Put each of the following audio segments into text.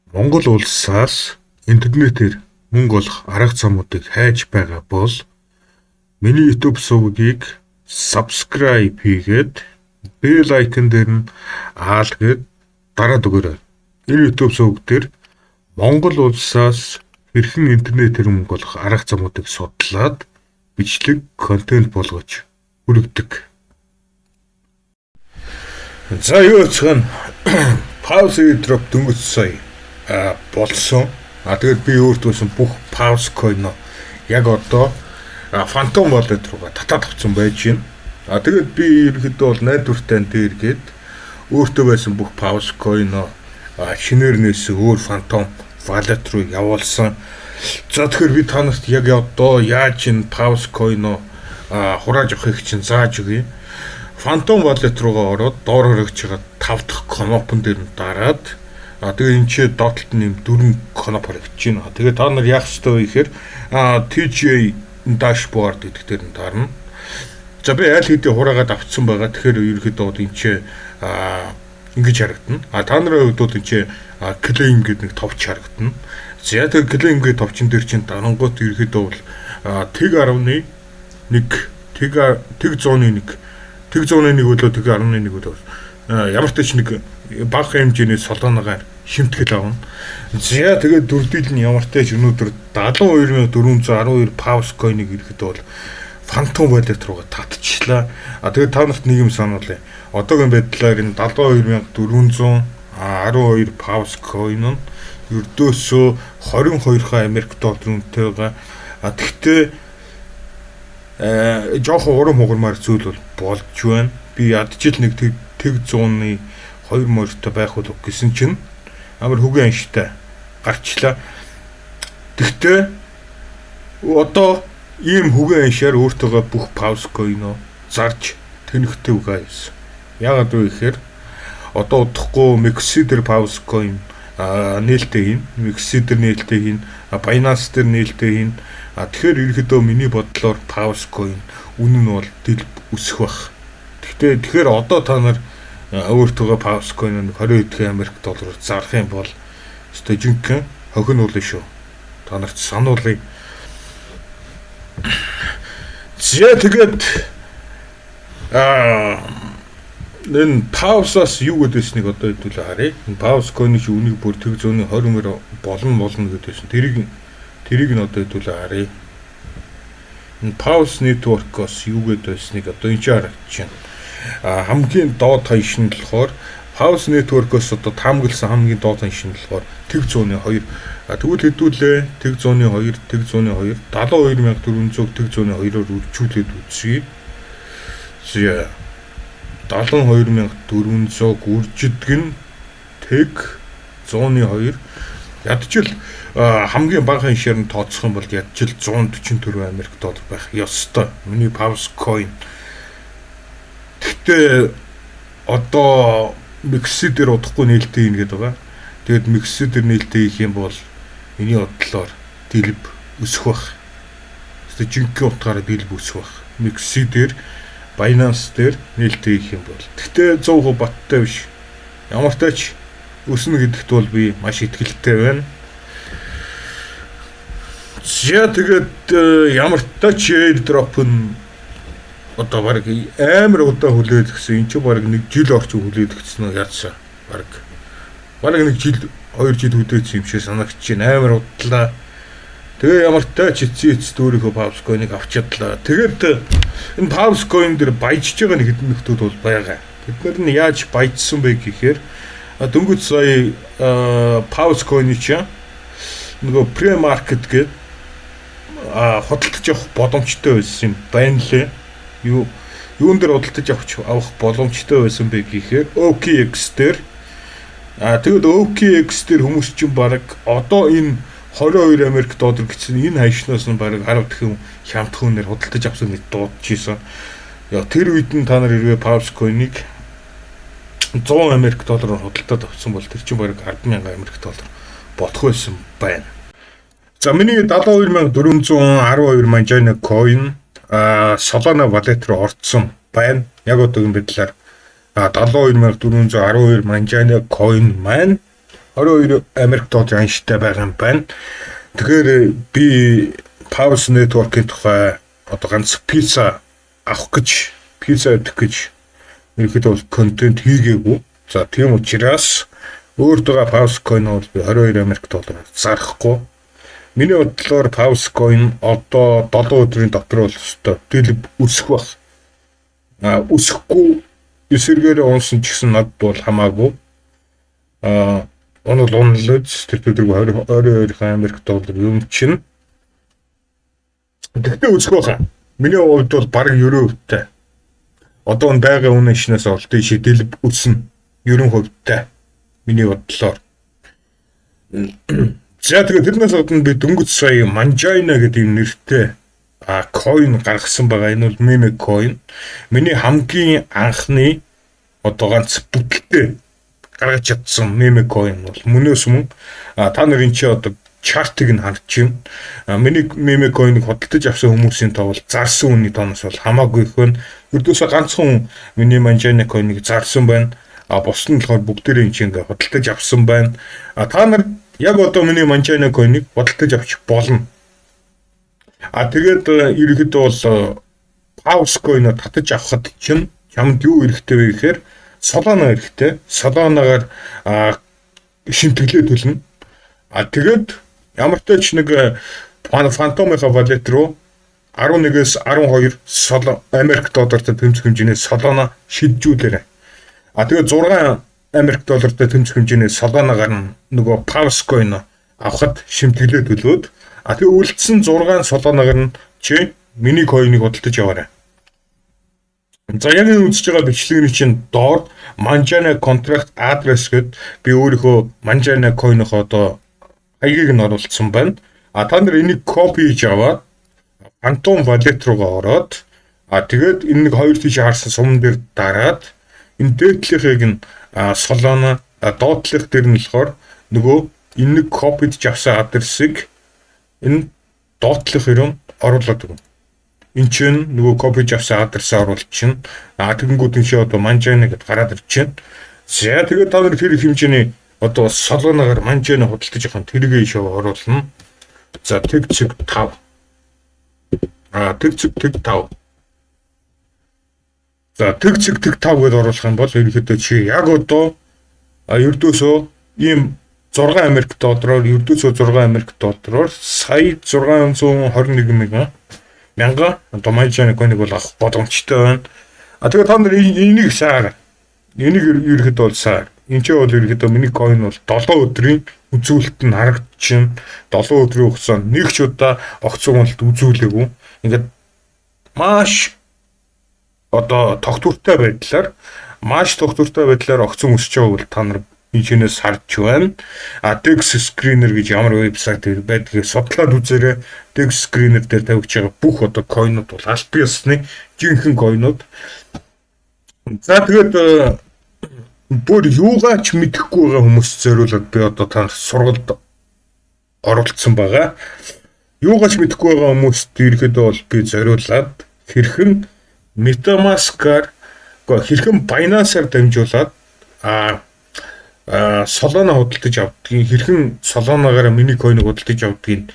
Монгол улсаас интернетээр мөнгө олох арга замуудыг хайж байгаа бол миний YouTube сувгийг subscribe хийгээд bell icon дээр нь аалгээд дараад өгөөрэй. Энэ YouTube сувг дээр Монгол улсаас хэрхэн интернетээр мөнгө олох арга замуудыг судлаад бичлэг контент болгож хүргэдэг. За юу цхан пауз дроп дөнгөж сая болсон. Тэгээд би өөртөөсөн бүх пауз койно яг одоо фантом wallet руугаа татаад авсан байж байна. Тэгээд би ерөнхийдөө бол найдвартай дээргээд өөртөө байсан бүх пауз койно шинээр нээсэн өөр фантом wallet руу явуулсан. За тэгэхээр би та нарт яг одоо яаж энэ пауз койно хурааж авахыг чинь зааж өгье. Phantom wallet руугаа ороод доор хоригч байгаа 5 дахь кнопн дээр нь дараад тэгээ энэ чи доотлолт нь 4 кноп хоригдож байна. Тэгээ та нар яах ёстой вэ гэхээр TJ dashboard гэдэг дээр нь дарна. За би аль хэдийн хураагаад авцсан байгаа. Тэгэхээр ерөөхдөө энэ чи ингэж харагдана. Та нарын хувьд энэ чи claim гэдэг нэг товч харагдана. За тэгээ claim гэдэг товчон дээр чинь дарангуут ерөөхдөө бол тэг 11 тэг 101 болоо тэг 11 болоо ямар ч нэг бага хэмжээний солонгоогоор шимтгэл авна. За тэгээд дүрдэл нь ямар ч өнөөдөр 72412 пауз койныг ирэхэд бол фантом wallet руугаа татчихлаа. Тэгээд та нарт нэг юм сануулъя. Одоогийн байдлаар энэ 72412 пауз койн нь ердөөсөө 22 Америк доллар үнэтэй байгаа. Тэгтээ жоохон урам хугармаар зүйл бол болж байна. Би ядчил нэг тэг 100-ны 2 морьтой байх уу гэсэн чинь амар хөгийн анштай гарчлаа. Тэгтээ одоо ийм хөгийн аншаар өөртөөгөө бүх пауз койно зарж тэнхтэй угаасан. Яагаад вэ гэхээр одоо удахгүй Mixer пауз койн нээлттэй хийн, Mixer нээлттэй хийн, Binance дээр нээлттэй хийн. Тэгэхээр ерөөдөө миний бодлоор пауз койн үнэ нь бол дэл өсөх бах. Тэгэхээр одоо та нар өөртөө пауз койн 20 Америк доллараар зарах юм бол өстой жинхэнэ хохин уулын шүү. Та нарт сануулъя. За тэгээд энэ паузаас юу гэдээснийг одоо хэдүүлээ харъя. Энэ пауз койны чи үнийг бүр тэг 120 болно гэдээсэн. Тэрийг нь одоо хэдүүлээ харъя. Энэ пауз network-оос юу гэдээснийг одоо энэ харагдаж байна. Хамгийн доод хаяш нь болохоор пауз network-оос одоо таамагласан хамгийн доод хаяш нь болохоор тэг 102. Тэгвэл хэдүүлээ тэг 102 72400 тэг 102-оор үржүүлээд үзье. За 72400 үржидэг нь тэг 102 ядчил хамгийн бага ханшаар нь тооцох юм бол ядчил 144 Америк доллар байх ёстой. Миний пауз койн. Тэгтээ одоо Mixer дээр удахгүй нээлттэй ийн гэдэг байгаа. Тэгэд Mixer дээр нээлттэй хийх юм бол миний бодлоор дэлб өсөх бах. Тэгтээ жинхэнэ утгаараа дэлб өсөх бах. Mixer дээр Binance дээр нээлттэй хийх юм бол. Тэгтээ 100% баттай биш. Ямар ч тач өснө гэдэгт бол би маш итгэлтэй байна. За тэгээд ямар ч тач airdrop нь одоо баг амар удаа хүлээд гисэн. Энд чинь баг нэг жил орчим хүлээд гисэн яатсан. Баг нэг жил 2 жил хүлээсэн юм шиг санагч чинь амар удлаа. Тэгээ ямар ч тач эцэц өөрийнхөө пауз койныг авчиадлаа. Тэгээд энэ пауз койн дээр баяжж байгаа нэг хэдэн нөхдүүд бол байгаа. Тэдгээр нь яаж баяжсан бэ гэхээр дөнгөж сая пауз койны чинь нөгөө pre-market гэдэг худалдаж авах боломжтой байсан юм байна лээ. Юун дээр худалдаж авах боломжтой байсан бэ гэхээр OKX дээр. Тэгэд OKX дээр хүмүүс чинь баг одоо энэ 22 Америк доллар гэсэн энэ хаяшнаас нь баг 10 дахин хямдхүүнээр худалдаж авсан гэж дуудчихсан. Тэр үед нь та нар хэрвээ пауз койныг 100 Америк доллараар худалдаад авсан бол тэр чинь баг 10,000 Америк доллар бодох байсан байна. За миний 72412 Manjana coin Solana wallet руу орцсон байна. Яг одоогийн байдлаар 72412 Manjana coin маань 22 Америк долларын анштай байгаа юм байна. Тэгэхээр би Pulse Network-ийн тухай одоо ганц пицца авах гэж, пицца идэх гэж ерөөхдөө контент хийгээгүй. За тийм учраас өөртөө Pulse Coin бол 22 Америк доллараар зарахгүй. Миний бодлоор Pulse Coin одоо 7 өдрийн дотор бол өстой дэлб өсөх баг. Өсөхгүй эсэргээр унсан ч гэсэн над бол хамаагүй. Онол унлж тэр төдөрг 22 Америк доллар юм чинь. Тэгтээ өсөх байгаа. Миний хувьд бол баг 90%. Одоо энэ байгаа үнэ шинээс олдын шиделб өснө 90%. Миний бодлоор. За тэгээд тэрнээс гадна би дөнгөж сая Manjana гэдэг юм нэртэй coin гаргасан байгаа. Энэ бол meme coin. Миний хамгийн анхны одоо ганц бүтэлтэй гаргаж чадсан meme coin бол мөнөөс мөн та нарын чи одоо чартыг нь харж байна. Миний meme coin-ыг хөдөлж авсан хүмүүсийн тоо бол зарсан үнийн тооноос бол хамаагүй их байна. Ердөөсөө ганцхан миний Manjana coin-ыг зарсан байна. Бос нь болохоор бүгдээрээ энэ ингээ хөдөлж авсан байна. Та нар яг одоо миний Manjana coin-ыг хөдөлж авч болно. Тэгээд ерөнхийдөө бол Pulse coin-ыг татаж авахд чинь чамд юу хэрэгтэй вэ гэхээр Solana хэрэгтэй. Solana-гаар шимтгэлээ төлнө. Тэгээд ямар ч тач нэг Phantom-ийнхаа wallet руу 11-ээс 12 Америк доллартай тэмцэх хэмжээний Solana шилжүүлээрэй. Тэгээд 6 Америк доллартай тэмцэх хэмжээний Solana-гаар нөгөө Pulse coin авахд шимтгэлээ төлөөд тэгээд үлдсэн 6 Solana-гаар нь чи миний coin-ыг хөдөлж яваарай. За яг энэ үзэж байгаа бичлэгний чинь доор Manjana contract address гэд би өөрийнхөө Manjana coin-ыг одоо хаягийг нь оруулсан байна. Та нар энийг copy хийж аваад Phantom wallet руугаа ороод тэгээд энэ нэг хоёр тийш харсан сумн дээр дараад энэ дээдлийнхийг нь Solana доотлих дээр нь болохоор нөгөө энэ нэг copy-д авсан адресыг энэ доотлих юм оруулаад өгнө. Энд чинь нөгөө copy авсан адресаа оруулж чинь тэгэнгүүт энэ шээ одоо Manjana гэдээ гараад ирж чинь. За тэгээд та нар тэр хэмжээний одоо Solana-гаар Manjana хөдөлж явах тэргээ шоу оруулна. За тэг 5. Тэг 5. За тэг 5 гэдээ оруулах юм бол ерөнхийдөө чи яг одоо ердөөсөө ийм 6 Америк доллараар ердөөсөө 6 Америк доллараар сая 621 мянга одоо Manjana coin-ыг бол авах боломжтой байна. Тэгээд та нар энийг саар. Энийг ерөнхийдөө бол саар. Энд чинь бол ерөнхийдөө миний coin бол 7 өдрийн үзүүлэлт нь харагдчихна. 7 өдрийн хугацаанд нэг ч удаа огцгоонлт үзүүлээгүй. Ингээд маш одоо тогтвортой байдлаар огцон өсөж байгаа бол та нар энэчнээс харж байна. Dex Screener гэж ямар вебсайт байдгийг судлаад үзээрэй. Dex Screener дээр тавьж байгаа бүх одоо coin-ууд бол аль биесны жинхэнэ coin-ууд. За тэгээд бүр юугаач мэдэхгүй байгаа хүмүүс зориулаад би одоо та сургалт оролцсон байгаа. Юугаач мэдэхгүй байгаа хүмүүст ерөөдөө бол би зориулаад хэрхэн MetaMask-аар хэрхэн Binance-аар дамжуулаад Solana хөдөлж авдгийг хэрхэн Solana-гаар миний coin-ыг хөдөлж авдгийг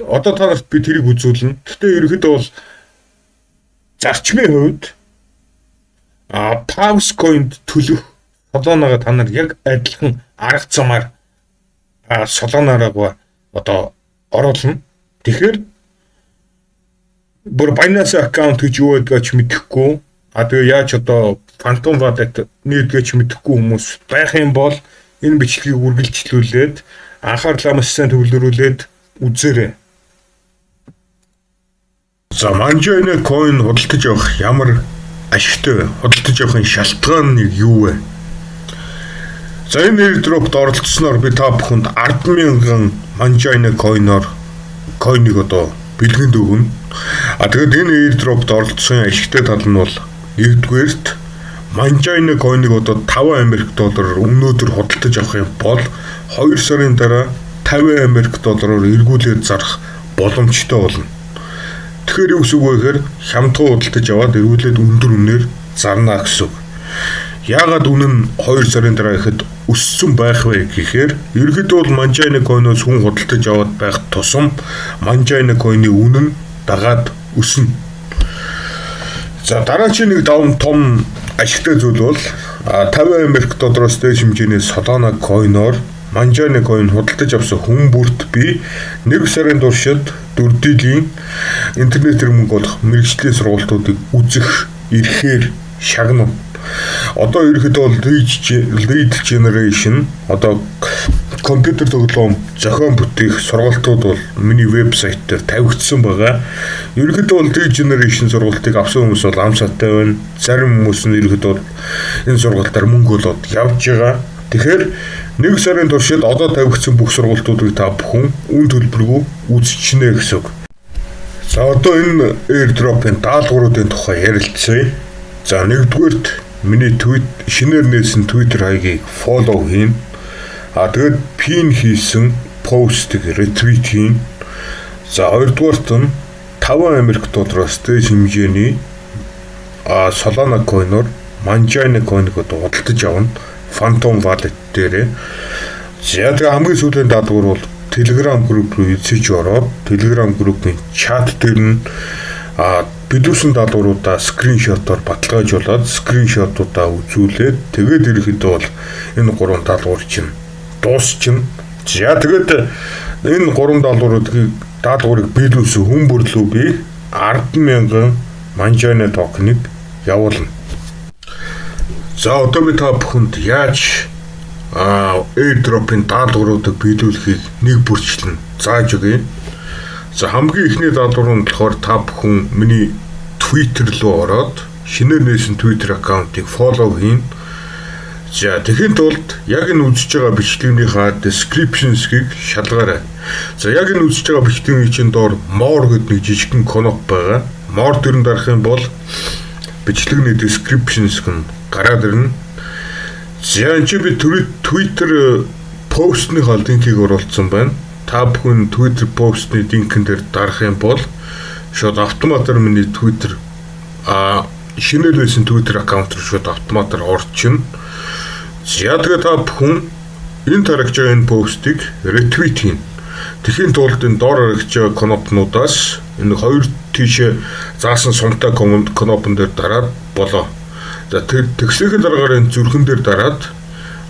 одоо та нарт би тэрийг үзүүлнэ. Гэхдээ ерөөхдөө бол зарчмын хувьд Pulse coin-д төлөх Solana-га та нар яг адилхан арга замаар Solana-раа одоо оруулна. Тэгэхээр бүр Binance аккаунт гэж юу байдгаа ч мэдэхгүй. Тэгээ яаж одоо Phantom wallet нэгдгэж мэдэхгүй хүмүүс байх юм бол энэ бичлэгийг үргэлжлүүлээд анхаарлаа маш сайн төвлөрүүлээд үзээрэй. За Manjana coin хөдөлж явах ямар ашигтай вэ? Хөдөлж явахын шалтгаан нь юу вэ? За энэ airdrop-д оролцсноор би та бүхэнд 10,000 Manjana coin-ыг одоо бэлгэнд өгнө. Тэгээд энэ airdrop-д оролцсон ашигтай тал нь бол нэгдүгээрт Manjana coin-ыг одоо 5 Америк доллараар өнөөдөр хөдөлж авах юм бол 2 сарын дараа 50 Америк доллараар эргүүлээд зарах боломжтой болно. Тэгэхээр юу гэсэн үг вэ гэхээр хямдхан хөдөлж аваад эргүүлээд өндөр үнээр зарна гэсэн үг. Яагаад үнэн нь 2 сарын дараа ихэд өссөн байх вэ гэхээр ерөнхийдөө бол Manjana coin-оос хүн худалдаж аваад байх тусам Manjana coin-ы үнэн дагаад өснө. За дараагийн нэг том ашигтай зүйл бол 50 Америк доллароос дээш хэмжээний Solana coin-оор Manjana coin худалдаж авсан хүн бүрт би 1 сарын туршид 4 дийлэн интернетээр мөнгө олох мэргэжлийн сургалтуудыг үзэх ирэхээр шагнав. Одоо ерөнхийдөө бол lead generation одоо компьютер тоглоом зохион бүтээх сургалтууд бол миний вебсайт дээр тавигдсан байгаа. Ерөнхийдөө бол lead generation сургалтыг авсан хүмүүс бол амсаатай байна. Зарим хүмүүс нь ерөнхийдөө энэ сургалтаар мөнгө олоод явж байгаа. Тэгэхээр 1 сарын туршид одоо тавигдсан бүх сургалтуудыг та бүхэн үн төлбөргүй үзчихнэ гэсэн үг. За одоо энэ airdrop-ын даалгавруудын тухай ярилцъя. За нэгдүгээрт миний шинээр нээсэн Twitter хаягийг follow хийн. Тэгээд pin хийсэн постыг retweet хийн. За хоёрдугаарт нь 5 Америк доллароос дээш хэмжээний Solana coin-оор Manjana coin-ыг худалдаж авна. Phantom wallet дээр. За тэгээ хамгийн сүүлийн даалгавар бол Telegram group руу эцэж ороод Telegram group-ийн чат дээр нь бидүүлсэн даалгавруудаа скриншотоор баталгаажуулаад скриншотуудаа үзүүлээд тэгээд ерөнхийдөө бол энэ 3 даалгавар чинь дуусчихна. За тэгээд энэ 3 даалгаврыг биелүүлсэн хүн бүрлүү би 10,000 Manjana токен-ыг явуулна. За одоо би та бүхэнд яаж airdrop-ын даалгавруудыг биелүүлэхийг нэг бүрчлэн зааж өгье. За хамгийн ихний даалгавар нь болохоор та бүхэн миний Twitter руу ороод шинээр нээсэн Twitter аккаунтыг follow хийн. За тэгэхэд тулд яг энэ үзэж байгаа бичлэгнийхаа description-ийг шалгаарай. За яг энэ үзэж байгаа бичлэгний чинь доор more гэдэг нэг жижигхэн кнопк байгаа. More дөрөнд дарах юм бол бичлэгний description-ийг гараад ирнэ. За энэ чи би Twitter постны линкийг оруулсан байна. Та бүхэн Twitter постны линкэн дээр дарах юм бол шууд автоматар миний Twitter шинээр нээсэн Twitter аккаунт руу шууд автоматар орчихно. За тэгээ та бүхэн энэ тарагч байгаа энэ постыг retweet хийн. Тэхийн тулд энэ доор харагдж байгаа кнопнуудаас энэ хоёр тийшээ заасан сумтай кнопн дээр дараад болоо. За тэгсэхэд дараагаар энэ зүрхэн дээр дараад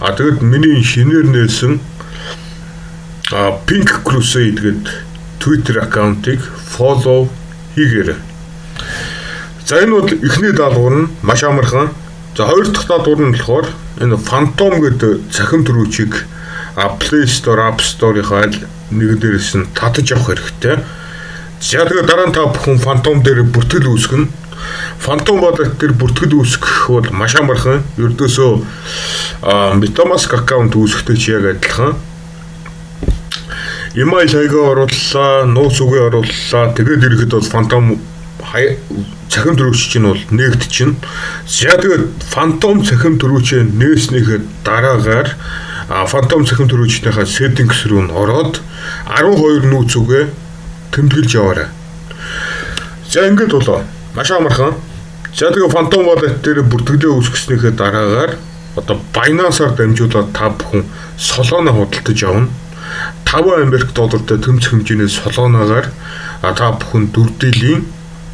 тэгээд миний шинээр нээсэн Pink Crusade гэдэг Twitter аккаунтыг follow хийгээрэй. За энэ бол эхний даалгавар нь маш амархан. За хоёр дахь даалгавар нь болохоор энэ Phantom гэдэг цахим төрүүчийг Play Store, App Store-ийнхаа нэг дээрээс нь татаж авах хэрэгтэй. За тэгээд дараа нь та бүхэн Phantom дээр бүртгэл үүсгэнэ. Phantom wallet дээр бүртгэл үүсгэх бол маш амархан. Ердөөсөө MetaMask аккаунт үүсгэхдээ ч яг адилхан. Email хаягаа орууллаа, нууц үгээ орууллаа. Тэгээд ирэхэд бол Phantom цахим төрүүч чинь бол нэгдчихнэ. За тэгээд Phantom цахим төрүүчээ нээснийхээ дараагаар Phantom цахим төрүүчнийхээ settings руу н ороод 12 нууц үгээ тэмдэглэж яваарай. За ингэж болоо. Маш амархан. За тэгээд Phantom wallet дээр бүртгэлээ үүсгэснийхээ дараагаар одоо Binance-аар дамжуулаад та бүхэн Solana худалдаж авна. 5 Америк доллартай тэмцэх хэмжээний Solana-гаар та бүхэн 4 дийлэн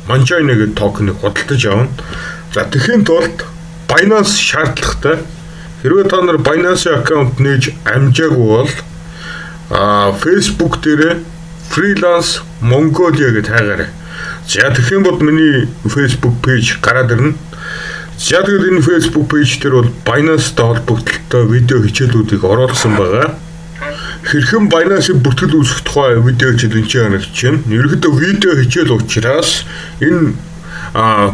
Manjana гэдэг токеныг худалдаж авна. За тэгэхийн тулд Binance шаардлагатай. Хэрвээ та нар Binance аккаунт нээж амжаагүй бол Facebook дээр Freelance Mongolia гэж тайгаарай. За тэгэх юм бол миний Facebook пэйж гараад ирнэ. За тэгээд энэ Facebook пэйж дээр бол Binance-тай холбогдолтой видео хичээлүүдийг оруулсан байгаа. Хэрхэн Binance-ийн бүртгэл үүсгэх тухай видео хичээл энэ харагдаж байна. Ерөнхийдөө видео хичээл учраас энэ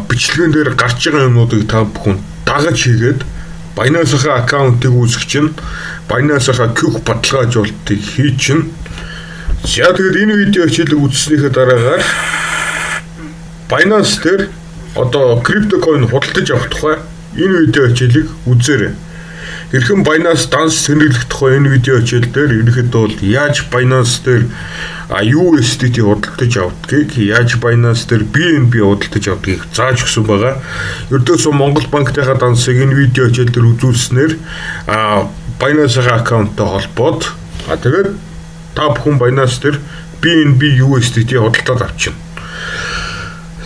бичлэгэн дээр гарч байгаа юмнуудыг та бүхэн дагаж хийгээд Binance-ийн аккаунтыг үүсгэж чинь Binance-ийн QQ баталгаажуулалтыг хийж чинь. За тэгээд энэ видео хичээлийг үзснийхээ дараагаар Binance дээр одоо криптокойн худалдаж авах тухай энэ видео хичээлийг үзээрэй. Хэрхэн Binance данс сэнэглэх тухай энэ видео хичээл дээр ерөнхийдөө бол яаж Binance дээр USDT худалдаж авдгийг, яаж Binance дээр BNB худалдаж авдгийг зааж өгсөн байгаа. Ердөөсөө Монгол банктайхаа дансыг энэ видео хичээл дээр үзүүлснээр Binance-ийн аккаунттай холбоод тэгээд та бүхэн Binance дээр BNB USDT худалдаад авчихна.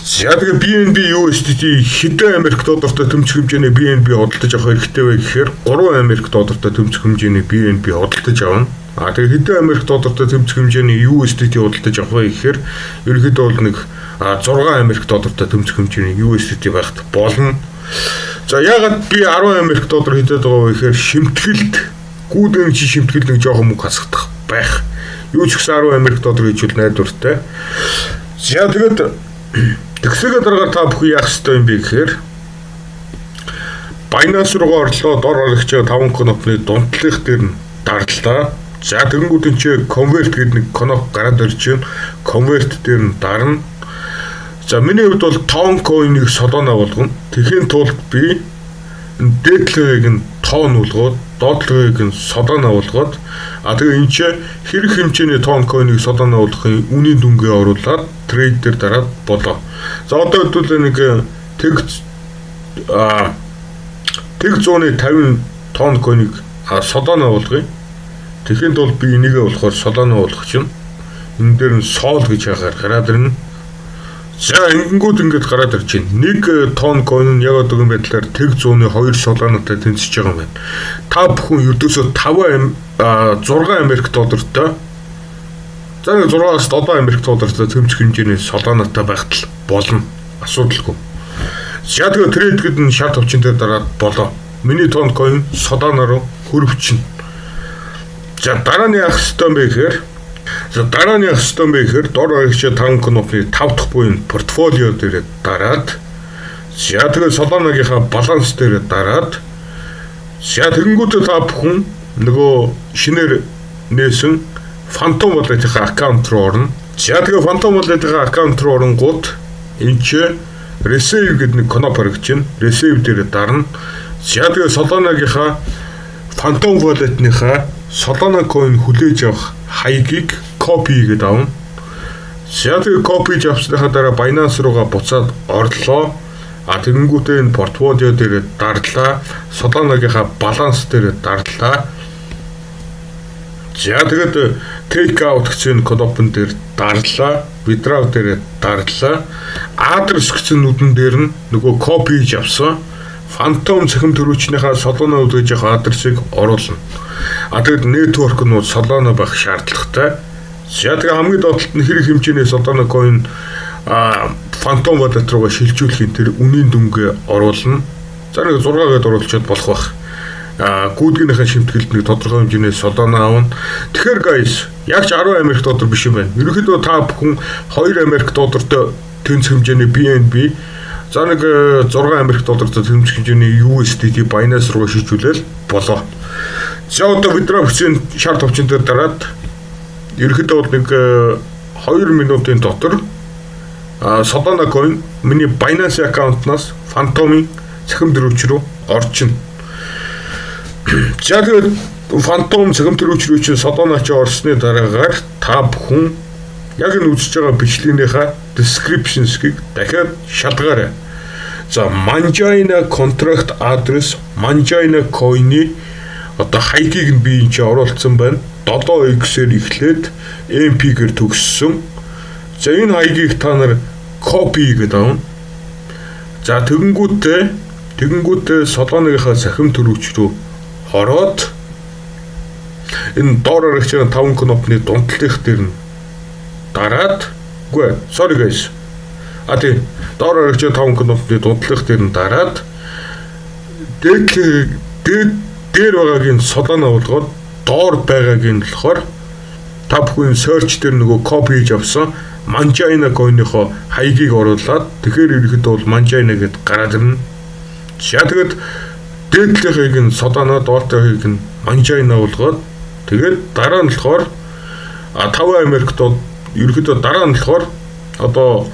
За тэгээд BNB USDT хэдэн Америк доллартай тэмцэх хэмжээний BNB худалдаж авах хэрэгтэй вэ гэхээр 3 Америк доллартай тэмцэх хэмжээний BNB худалдаж авна. Тэгээд хэдэн Америк доллартай тэмцэх хэмжээний USDT худалдаж авах вэ гэхээр ерөнхийдөө бол нэг 6 Америк доллартай тэмцэх хэмжээний USDT байхад болно. За ягаад би 10 Америк доллар хэдэд байгаа вэ гэхээр шимтгэлд гүйдэн чи шимтгэл нэг жоохон мөнгө хасагдах байх. Юу ч гэсэн 10 Америк доллар гэж найдвартай. За тэгээд тэгсэгээ дараагаар та бүхэн яах ёстой юм бэ гэхээр Binance руугаа орлоо дор орогч 5 кнопны дундлах дээр нь дарлаа. За тэгэнгүүт энэ чи convert гэдэг нэг кноп гараад ирж байна. Convert дээр нь дарна. За миний хувьд бол тон coin-ыг солоно болгоно. Тэхийн тулд би дээдлэгийг нь тон болгоод, доотлогыг нь солоно болгоод тэгээ энэ чи хэрэг хэмжээний тон coin-ыг солоно болгохын үнийн дүнгээ оруулаад трейд дээр дараад болоо. За одоо хэдүүл нэг тэг 150 тонн coin-ыг солоно болгоё. Тэхийн тулд би энийгээ болохоор солоно болгох чинь энэ дээр нь сол гэж гараад ирнэ. За ингэнгүүт ингэж гараад ирж байна. 1 тонн coin нь яг одоогийн байдлаар тэг 102 солонотой тэнцэж байгаа юм байна. Та бүхэн ердөөсөө 6 Америк доллартай за 6-аас 7 Америк доллартай тэмцэх хэмжээний солонотой байхад болно. Асуудалгүй. За тэгээ трейд гэдэг нь шарт төвчин дээр дараад болоо. Миний тонн coin солоно руу хөрвчихнэ. За дараа нь яах ёстой юм бэ гэхээр дор орогч 5 кнопны 5 дахь буйн портфолио дээр дараад за тэгээ солоногийнхаа баланс дээр дараад за тэгэнгүүтээ та бүхэн нөгөө шинээр нээсэн Phantom Wallet-ийн аккаунт руу орно. За тэгээ Phantom Wallet-ийн аккаунт руу оронгууд энэ чи receive гэдэг нэг кноп харагдаж байна. Receive дээр дарна. За тэгээ солоногийнхаа Phantom Wallet-ийнхаа Solana coin хүлээж авах хаягийг copy гэдэг авна. За тэгээ copy авсныхаа дараа Binance руугаа буцаад орлоо. Тэгэнгүүтээ энэ портфолио дээр дарлаа. Solana-гийнхаа баланс дээр дарлаа. За тэгээд take out гэсэн кнопн дээр дарлаа. Withdraw дээр дарлаа. Address гэсэн нүдэн дээр нь нөгөө copy авсан Phantom цахим төрүүчнийхээ Solana үлгэж явах адресыг оруулна. Тэгээд network нь Solana байх шаардлагатай. За тэгээ хамгийн доотлолт нь хэрэг хэмжээний Solana coin Phantom Wallet руугаа шилжүүлэхийн тэр үнийн дүнгээ оруулна. За нэг 6 гээд оруулчихад болох байх. Гүйдгийнхээ шимтгэлд нэг тодорхой хэмжээний Solana авна. Тэгэхээр guys, яг ч 10 Америк доллар биш юм байна. Ерөнхийдөө та бүхэн 2 Америк доллартай тэнцэх хэмжээний BNB за нэг 6 Америк доллартай тэмцэх хэмжээний USDT Binance руу шилжүүлэл болоо. За одоо withdraw гэсэн шарт төвчин дээр дараад ерөнхийдөө бол нэг 2 минутын дотор Solana coin миний Binance аккаунтнаас Phantom-ийн цахим дөрөвч рүү орчихно. За тэгээд Phantom цахим дөрөвч рүү чинь Solana ч орсны дараагаар та бүхэн яг энэ үзэж байгаа бичлэгийнхаа descriptions-ыг дахиад шалгаарай. За Manjina contract address Manjina coin-ы одоо хаягийг нь би энэ чинь оруулсан байна. 7x-ээр эхлээд MP-гээр төгссөн. За энэ хаягийг та нар copy гэдэг авна. За тэгэнгүүтээ Solana-гийнхаа цахим төрөвч рүү ороод энэ доор орогч 5 кнопны дундлах дээр нь дараад sorry guys. Доор орогч 5 кнопны дундлах дээр нь дараад дээр байгаагийн Solana болгоод доор байгаагийн болохоор та бүхэн search дээр нөгөө copy хийж авсан Manjina coin-ийнхоо хаягийг оруулаад тэгэхээр ерөнхийдөө бол Manjina гэд гараад ирнэ. За тэгээд дээдлийнхийг нь Solana, доортойхийг нь Manjina болгоод тэгээд дараа нь болохоор 5 Америк доллар ерөнхийдөө дараа нь болохоор одоо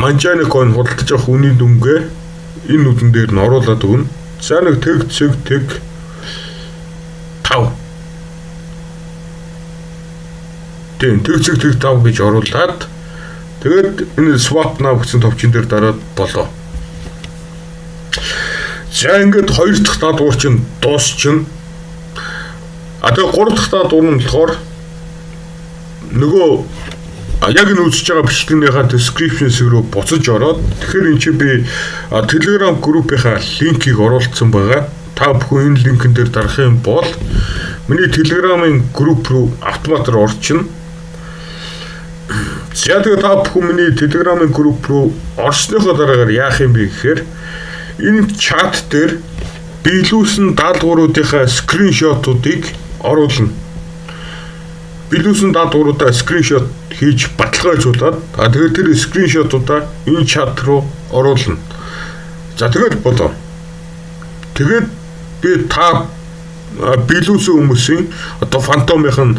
Manjina coin худалдаж авах үнийн дүнгээ энэ нүдэн дээр нь оруулаад өгнө. За нэг тэг 5 тэг 5 гэж оруулаад тэгээд энэ swap now гэсэн товчон дээр дараад болоо. За ингээд хоёр дахь даадгуур чинь дуусчин. Тэгээ 3 дахь даалгавар нь болохоор нөгөө яг энэ үзэж байгаа бичлэгнийхаа description рүү буцаж ороод тэгэхээр энэ чи би Telegram группийнхаа линкийг оруулсан байгаа. Та бүхэн энэ линкэн дээр дарах юм бол миний Telegram-ын групп руу автоматар орчихно. За тэгээ та бүхэн миний Telegram-ын групп руу орсныхоо дараагаар яах юм бэ гэхээр энэ чат дээр биелүүлсэн даалгавруудынхаа скриншотуудыг оруулна. Биелүүлсэн даалгавруудаа скриншот хийж баталгаажуулаад тэгээд тэр скриншотуудаа энэ чат руу оруулна. За тэгээд болоо. Тэгээд би та биелүүлсэн хүмүүсийн одоо фантомын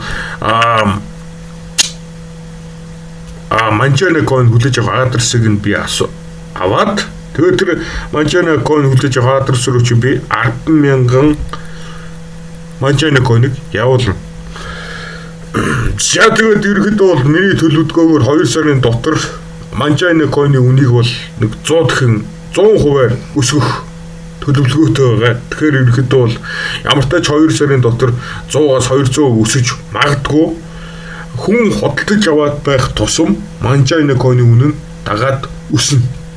Manjana coin хүлээж авах адресыг нь би аваад тэгээд тэр Manjana coin хүлээж авах адрес руу чи би 10,000 Manjana coin-ыг явуулна. За тэгээд ерөөдөө бол миний төлөвлөгөөгөөр 2 сарын дотор Manjana coin-ы үнийг бол нэг 100 дахин 100% өсгөх төлөвлөгөөтэй байгаа. Тэгэхээр ерөөдөө бол ямар ч тач 2 сарын дотор 100-аас 200% өсөж магадгүй. Хүн хөдөлж аваад байх тусам Manjana coin-ы үнэ нь дагаад өснө.